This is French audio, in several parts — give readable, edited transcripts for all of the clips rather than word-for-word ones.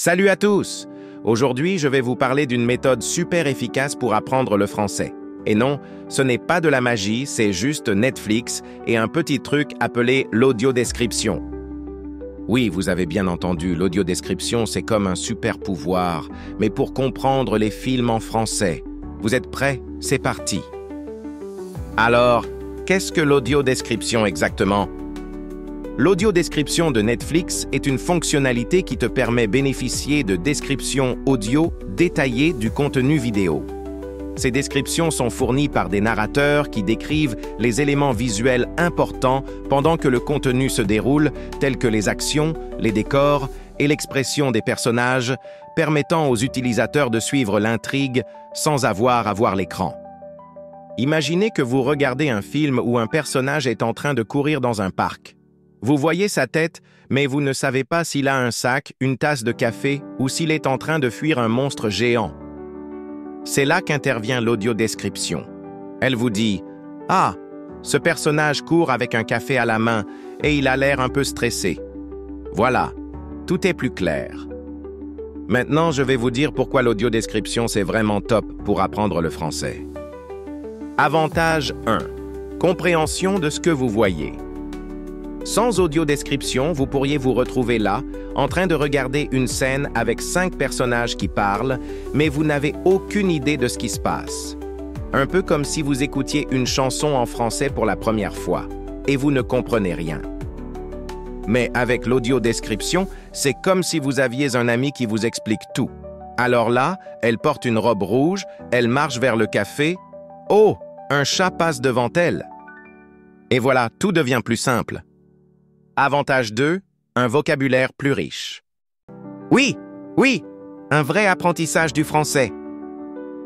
Salut à tous! Aujourd'hui, je vais vous parler d'une méthode super efficace pour apprendre le français. Et non, ce n'est pas de la magie, c'est juste Netflix et un petit truc appelé l'audiodescription. Oui, vous avez bien entendu, l'audiodescription, c'est comme un super pouvoir, mais pour comprendre les films en français. Vous êtes prêts? C'est parti! Alors, qu'est-ce que l'audiodescription exactement? L'audiodescription de Netflix est une fonctionnalité qui te permet de bénéficier de descriptions audio détaillées du contenu vidéo. Ces descriptions sont fournies par des narrateurs qui décrivent les éléments visuels importants pendant que le contenu se déroule, tels que les actions, les décors et l'expression des personnages, permettant aux utilisateurs de suivre l'intrigue sans avoir à voir l'écran. Imaginez que vous regardez un film où un personnage est en train de courir dans un parc. Vous voyez sa tête, mais vous ne savez pas s'il a un sac, une tasse de café ou s'il est en train de fuir un monstre géant. C'est là qu'intervient l'audiodescription. Elle vous dit « Ah, ce personnage court avec un café à la main et il a l'air un peu stressé. » Voilà, tout est plus clair. Maintenant, je vais vous dire pourquoi l'audiodescription c'est vraiment top pour apprendre le français. Avantage 1. Compréhension de ce que vous voyez. Sans audiodescription, vous pourriez vous retrouver là, en train de regarder une scène avec 5 personnages qui parlent, mais vous n'avez aucune idée de ce qui se passe. Un peu comme si vous écoutiez une chanson en français pour la première fois, et vous ne comprenez rien. Mais avec l'audiodescription, c'est comme si vous aviez un ami qui vous explique tout. Alors là, elle porte une robe rouge, elle marche vers le café. Oh, un chat passe devant elle. Et voilà, tout devient plus simple. Avantage 2, un vocabulaire plus riche. Oui, un vrai apprentissage du français.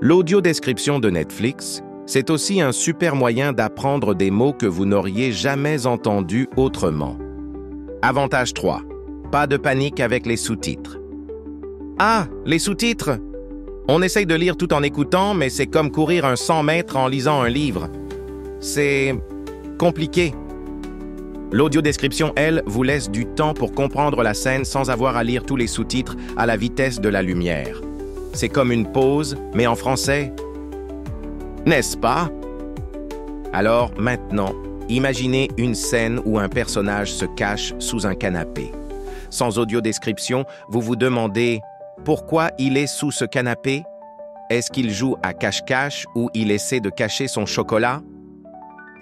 L'audiodescription de Netflix, c'est aussi un super moyen d'apprendre des mots que vous n'auriez jamais entendus autrement. Avantage 3, pas de panique avec les sous-titres. Ah, les sous-titres! On essaye de lire tout en écoutant, mais c'est comme courir un 100 mètres en lisant un livre. C'est compliqué. L'audiodescription, elle, vous laisse du temps pour comprendre la scène sans avoir à lire tous les sous-titres à la vitesse de la lumière. C'est comme une pause, mais en français. N'est-ce pas? Alors maintenant, imaginez une scène où un personnage se cache sous un canapé. Sans audiodescription, vous vous demandez pourquoi il est sous ce canapé? Est-ce qu'il joue à cache-cache ou il essaie de cacher son chocolat?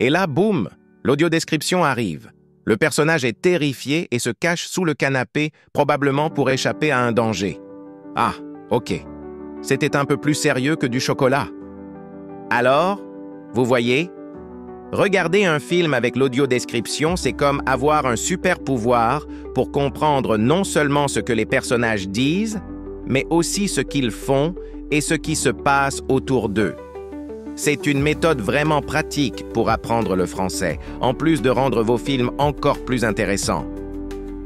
Et là, boum, l'audiodescription arrive. Le personnage est terrifié et se cache sous le canapé, probablement pour échapper à un danger. Ah, ok. C'était un peu plus sérieux que du chocolat. Alors, vous voyez, regarder un film avec l'audiodescription, c'est comme avoir un super pouvoir pour comprendre non seulement ce que les personnages disent, mais aussi ce qu'ils font et ce qui se passe autour d'eux. C'est une méthode vraiment pratique pour apprendre le français, en plus de rendre vos films encore plus intéressants.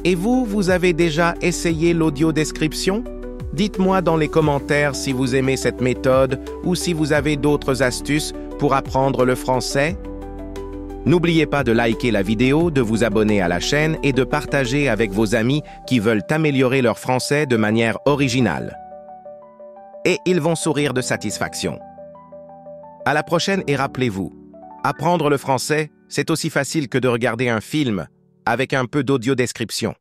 Et vous, vous avez déjà essayé l'audiodescription? Dites-moi dans les commentaires si vous aimez cette méthode ou si vous avez d'autres astuces pour apprendre le français. N'oubliez pas de liker la vidéo, de vous abonner à la chaîne et de partager avec vos amis qui veulent améliorer leur français de manière originale. Et ils vont sourire de satisfaction. À la prochaine et rappelez-vous, apprendre le français, c'est aussi facile que de regarder un film avec un peu d'audiodescription.